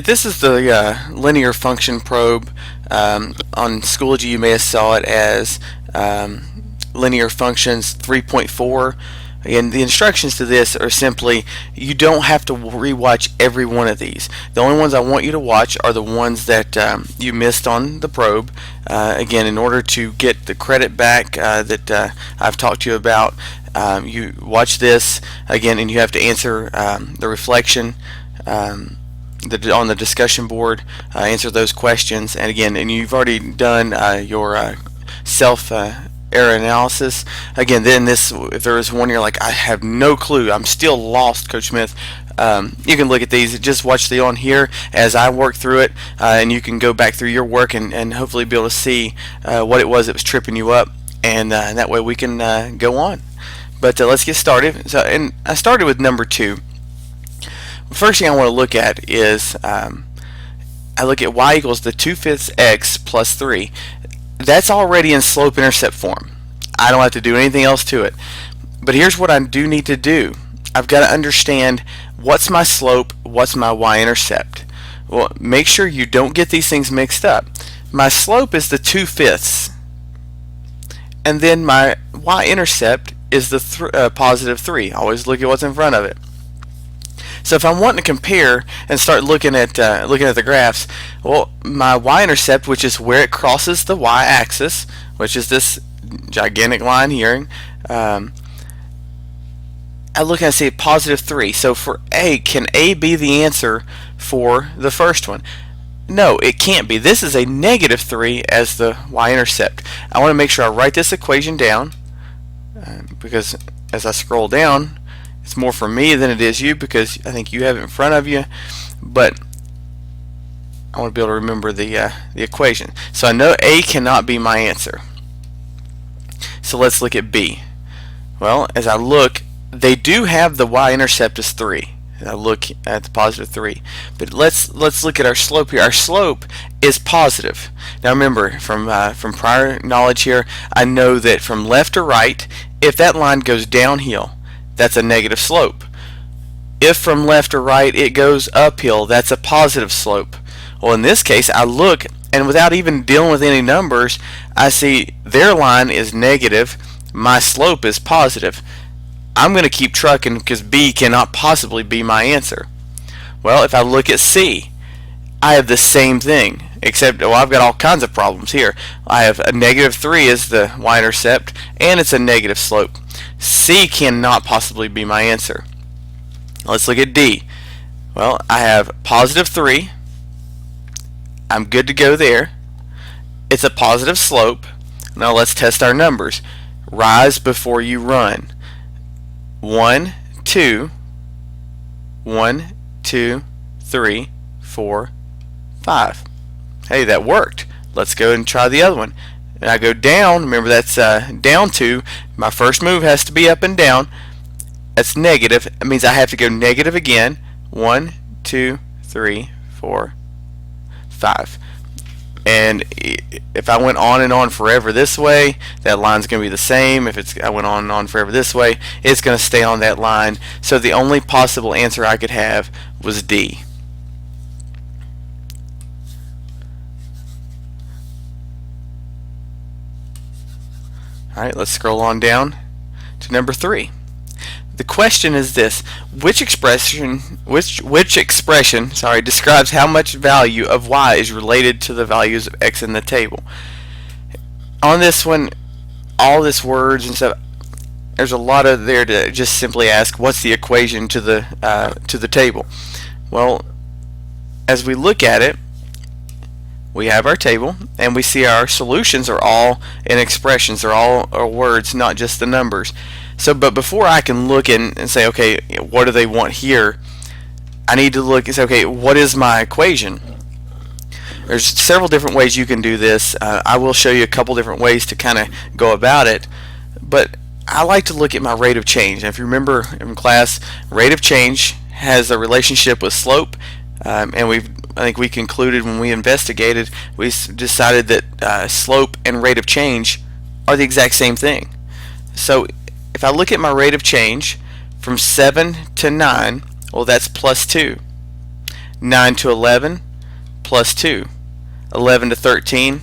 This is the linear function probe. On Schoology, you may have saw it as linear functions 3.4. And the instructions to this are simply, you don't have to rewatch every one of these. The only ones I want you to watch are the ones that you missed on the probe. Again, in order to get the credit back that I've talked to you about, you watch this again, and you have to answer the reflection on the discussion board. Answer those questions, and again, and you've already done your self error analysis. Again, then this, if there is one you're like, I have no clue, I'm still lost, Coach Smith, you can look at these, just watch the on here as I work through it, and you can go back through your work and hopefully be able to see what it was that was tripping you up, and that way we can go on. But let's get started. So, and I started with number 2. The first thing I want to look at is I look at y equals the 2/5 x plus 3. That's already in slope-intercept form. I don't have to do anything else to it. But here's what I do need to do. I've got to understand what's my slope, what's my y-intercept. Well, make sure you don't get these things mixed up. My slope is the 2/5, and then my y-intercept is the positive 3. Always look at what's in front of it. So if I'm wanting to compare and start looking at the graphs, well, my y-intercept, which is where it crosses the y-axis, which is this gigantic line here, I look and I see positive 3. So for A, can A be the answer for the first one? No, it can't be. This is a negative 3 as the y-intercept. I want to make sure I write this equation down because as I scroll down, it's more for me than it is you, because I think you have it in front of you, but I want to be able to remember the equation. So I know A cannot be my answer. So let's look at B. Well, as I look, they do have the y-intercept as 3. And I look at the positive 3. But let's look at our slope here. Our slope is positive. Now remember, from prior knowledge here, I know that from left to right, if that line goes downhill, that's a negative slope. If from left to right it goes uphill, that's a positive slope. Well, in this case, I look, and without even dealing with any numbers, I see their line is negative, my slope is positive. I'm going to keep trucking because B cannot possibly be my answer. Well, if I look at C, I have the same thing, except, well, I've got all kinds of problems here. I have a negative 3 as the y-intercept, and it's a negative slope. C cannot possibly be my answer. Let's look at D. Well, I have positive 3. I'm good to go there. It's a positive slope. Now let's test our numbers. Rise before you run. 1, 2, 1, 2, 3, 4, 5. Hey, that worked. Let's go and try the other one. And I go down. Remember, that's down 2. My first move has to be up and down. That's negative. That means I have to go negative again. 1, 2, 3, 4, 5. And if I went on and on forever this way, that line's going to be the same. If I went on and on forever this way, it's going to stay on that line. So the only possible answer I could have was D. Alright, let's scroll on down to number 3. The question is this: which expression describes how much value of y is related to the values of x in the table? On this one, all this words and stuff, there's a lot of there to just simply ask, what's the equation to the table? Well, as we look at it, we have our table, and we see our solutions are all in expressions. They're all words, not just the numbers. So, but before I can look and say, okay, what do they want here, I need to look and say, okay, what is my equation? There's several different ways you can do this. I will show you a couple different ways to kind of go about it, but I like to look at my rate of change. And if you remember in class, rate of change has a relationship with slope, and I think we concluded when we investigated, we decided that slope and rate of change are the exact same thing. So if I look at my rate of change from 7 to 9, well, that's plus 2. 9 to 11 plus 2. 11 to 13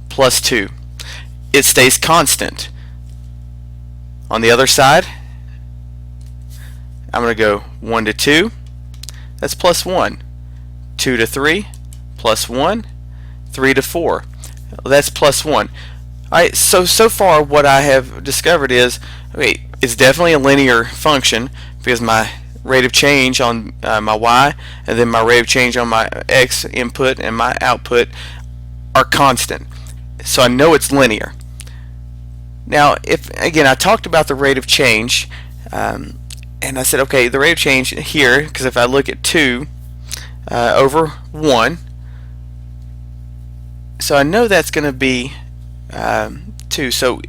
plus 2. It stays constant. On the other side, I'm going to go 1 to 2, that's plus 1. 2 to 3, plus 1. 3 to 4, that's plus 1. Alright, so far what I have discovered is, okay, it's definitely a linear function because my rate of change on my y and then my rate of change on my x input and my output are constant. So I know it's linear. Now, if again I talked about the rate of change, and I said, okay, the rate of change here, because if I look at 2 over 1, so I know that's going to be 2. So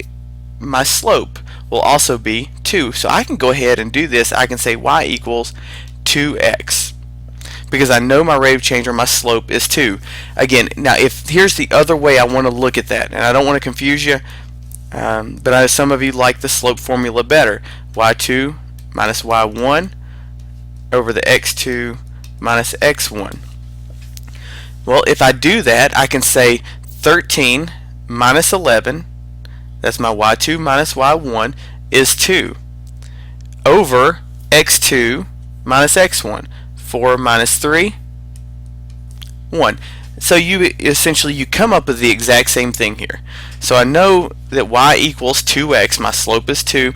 my slope will also be 2. So I can go ahead and do this. I can say y equals 2x because I know my rate of change or my slope is 2. Again, now if here's the other way I want to look at that, and I don't want to confuse you, but I know some of you like the slope formula better. y2 minus y1 over the x2 minus x1. Well, if I do that, I can say 13 minus 11, that's my y2 minus y1, is 2 over x2 minus x1. 4 minus 3, 1. So you essentially come up with the exact same thing here. So I know that y equals 2x, my slope is 2.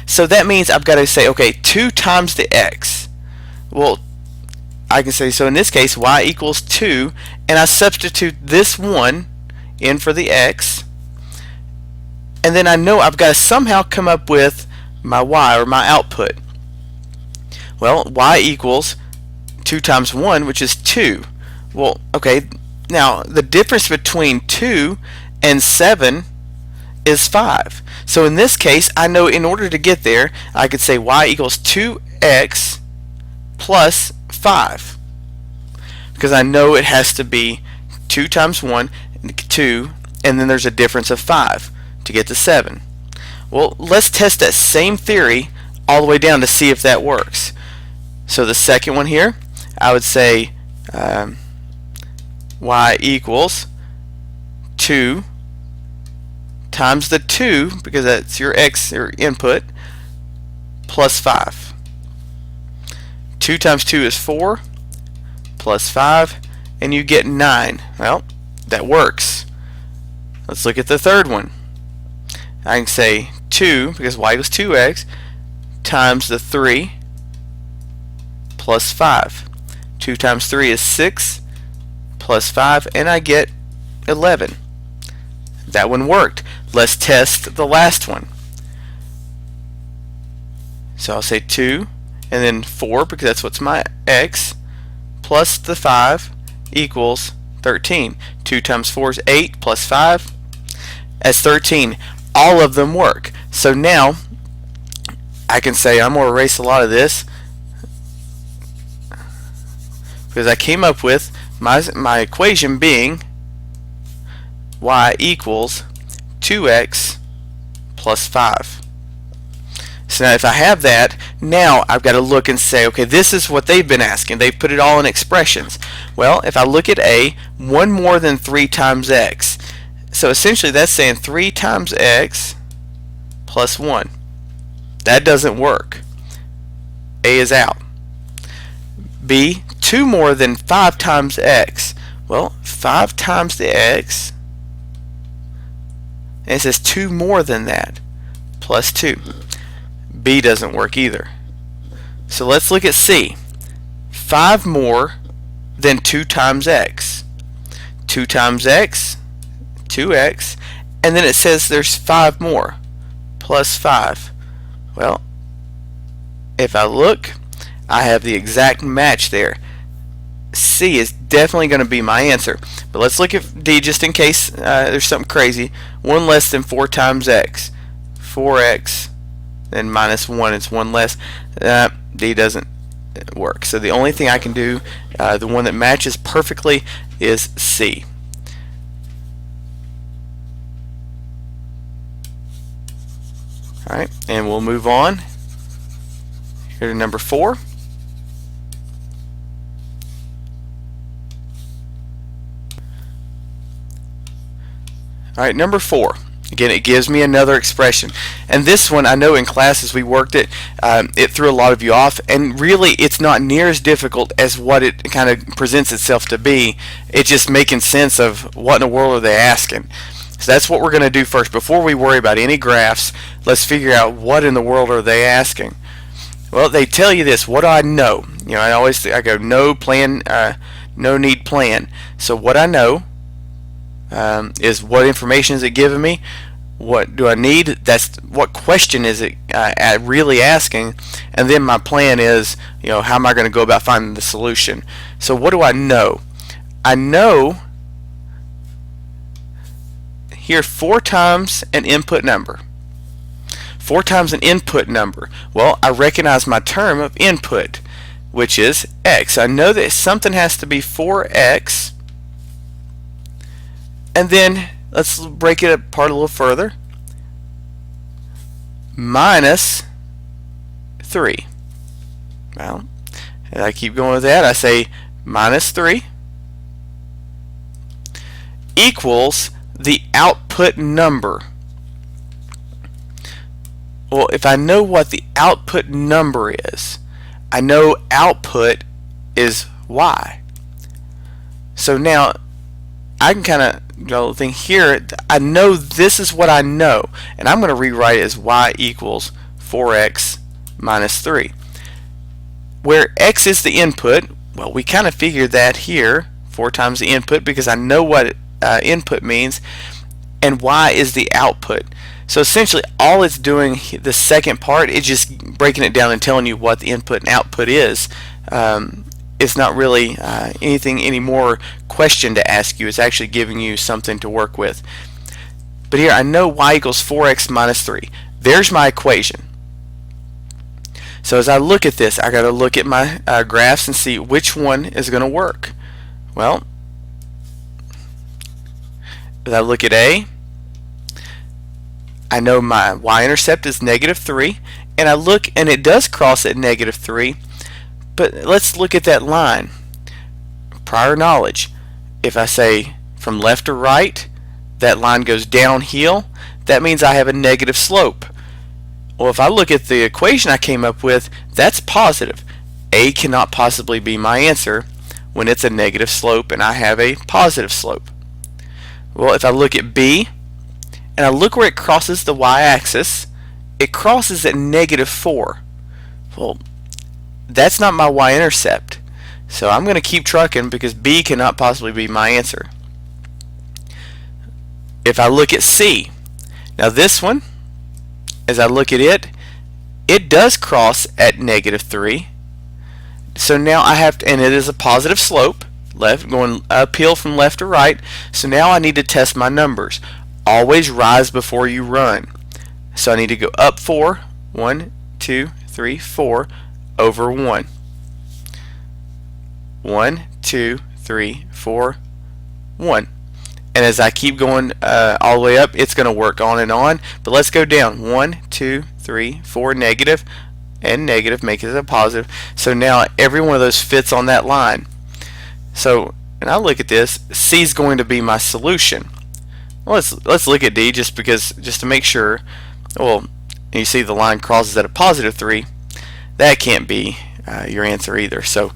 So that means I've got to say, okay, 2 times the x. Well, I can say, so in this case, y equals 2, and I substitute this 1 in for the x, and then I know I've got to somehow come up with my y, or my output. Well, y equals 2 times 1, which is 2. Well, okay, now the difference between 2 and 7 is 5. So in this case, I know in order to get there, I could say y equals 2x plus 5. Because I know it has to be 2 times 1, 2, and then there's a difference of 5 to get to 7. Well, let's test that same theory all the way down to see if that works. So the second one here, I would say y equals 2 times the 2, because that's your x, your input, plus 5. 2 times 2 is 4, plus 5, and you get 9. Well, that works. Let's look at the third one. I can say 2, because y equals 2x, times the 3, plus 5. 2 times 3 is 6, plus 5, and I get 11. That one worked. Let's test the last one. So I'll say 2, and then 4, because that's what's my x, plus the 5 equals 13. 2 times 4 is 8, plus 5, that's 13. All of them work. So now I can say I'm going to erase a lot of this because I came up with my equation being y equals 2x plus 5. So now if I have that, now I've got to look and say, okay, this is what they've been asking. They've put it all in expressions. Well, if I look at A, 1 more than 3 times x. So essentially that's saying 3 times x plus 1. That doesn't work. A is out. B, 2 more than 5 times x. Well, 5 times the x, and it says 2 more than that, plus 2. B doesn't work either. So let's look at C. 5 more than 2 times x. 2 times x, 2x, and then it says there's 5 more, plus 5. Well, if I look, I have the exact match there. C is definitely going to be my answer. But let's look at D just in case there's something crazy. 1 less than 4 times x. 4x, then minus 1 is 1 less. D doesn't work. So the only thing I can do, the one that matches perfectly, is C. Alright, and we'll move on here to number 4. Alright, number 4. Again, it gives me another expression. And this one, I know in classes we worked it, it threw a lot of you off, and really it's not near as difficult as what it kind of presents itself to be. It's just making sense of what in the world are they asking. So that's what we're going to do first. Before we worry about any graphs, let's figure out what in the world are they asking. Well, they tell you this, what do I know? You know, I go no plan, no need plan. So what I know is what information is it giving me? What do I need? That's what question is it really asking? And then my plan is, you know, how am I going to go about finding the solution? So what do I know? I know here 4 times an input number. 4 times an input number. Well, I recognize my term of input, which is x. I know that something has to be 4x. And then let's break it apart a little further. Minus 3. Well, and I keep going with that. I say minus 3 equals the output number. Well, if I know what the output number is, I know output is y. So now I can kind of think here, I know this is what I know, and I'm going to rewrite it as y equals 4x minus 3. Where x is the input, well, we kind of figured that here, 4 times the input, because I know what input means, and y is the output. So essentially all it's doing, the second part, is just breaking it down and telling you what the input and output is. It's not really anything any more question to ask you. It's actually giving you something to work with. But here I know y equals 4x minus 3. There's my equation. So as I look at this, I got to look at my graphs and see which one is going to work. Well, as I look at A, I know my y-intercept is -3, and I look and it does cross at -3. But let's look at that line. Prior knowledge. If I say from left to right, that line goes downhill, that means I have a negative slope. Well, if I look at the equation I came up with, that's positive. A cannot possibly be my answer when it's a negative slope and I have a positive slope. Well, if I look at B, and I look where it crosses the y-axis, it crosses at -4. Well, that's not my y-intercept. So I'm going to keep trucking because B cannot possibly be my answer. If I look at C, now this one, as I look at it, it does cross at -3. So now I have to, and it is a positive slope, left going uphill from left to right. So now I need to test my numbers. Always rise before you run. So I need to go up 4, 1, 2, 3, 4, over 1. 1, 2, 3, 4, 1. And as I keep going all the way up, it's going to work on and on. But let's go down. 1, 2, 3, 4, negative, and negative, make it a positive. So now every one of those fits on that line. So, and I look at this, C is going to be my solution. Well, let's look at D just to make sure. Well, you see the line crosses at a +3. That can't be your answer either. So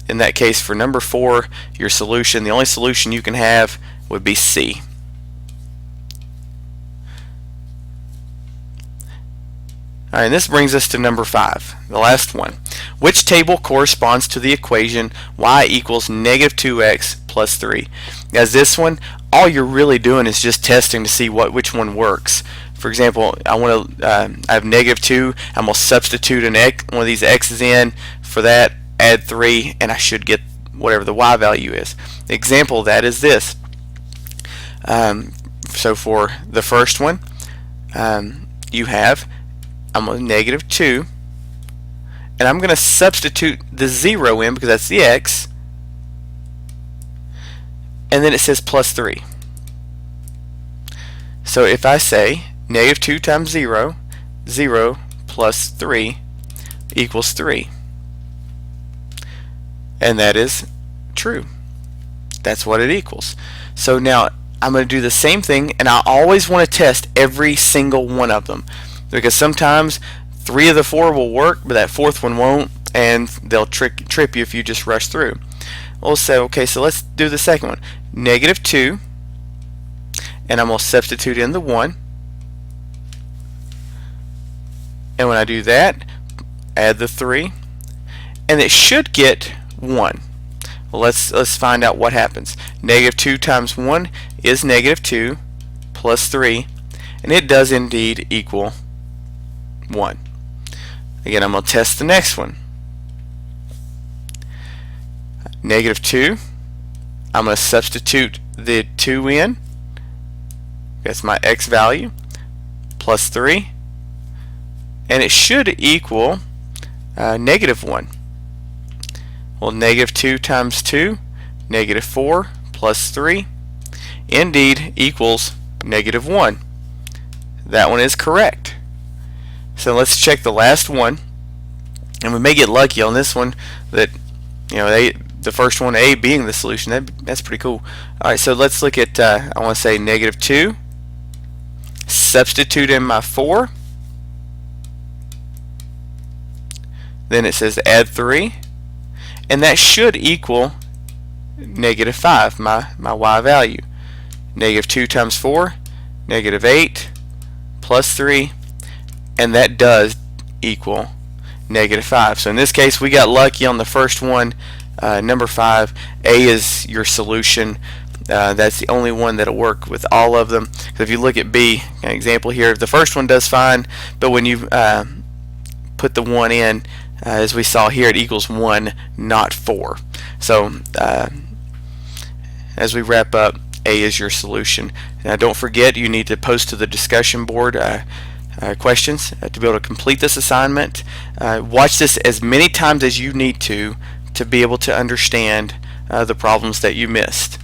in that case, for number 4, your solution, the only solution you can have would be C. Alright, and this brings us to number 5, the last one. Which table corresponds to the equation y equals -2x plus 3? As this one, all you're really doing is just testing to see which one works. For example, I have -2. I'm going to substitute one of these x's in for that, add 3, and I should get whatever the y value is. The example of that is this. So for the first one, you have, I'm on -2, and I'm going to substitute the 0 in because that's the x, and then it says plus 3. So if I say -2 times 0, 0 plus 3 equals 3, and that is true. That's what it equals. So now I'm going to do the same thing, and I always want to test every single one of them, because sometimes 3 of the 4 will work, but that 4th one won't, and they'll trip you if you just rush through. We'll say, okay, so let's do the second one. -2, and I'm going to substitute in the 1. And when I do that, add the 3, and it should get 1. Well, let's find out what happens. -2 times 1 is -2 plus 3, and it does indeed equal 1. Again, I'm going to test the next one. -2, I'm going to substitute the 2 in. That's my x value, plus 3, and it should equal -1. Well, -2 times 2, -4 plus 3, indeed equals -1. That one is correct. So let's check the last one, and we may get lucky on this one that, you know, the first one, A, being the solution. That's pretty cool. All right, so let's look at, I want to say -2, substitute in my 4, then it says add 3, and that should equal -5, my y value. -2 times 4, -8 plus 3, and that does equal -5. So in this case, we got lucky on the first one, number 5. A is your solution. That's the only one that'll work with all of them. So if you look at B, an example here, the first one does fine, but when you put the 1 in, as we saw here, it equals 1, not 4. So as we wrap up, A is your solution. Now don't forget, you need to post to the discussion board questions to be able to complete this assignment. Watch this as many times as you need to be able to understand the problems that you missed.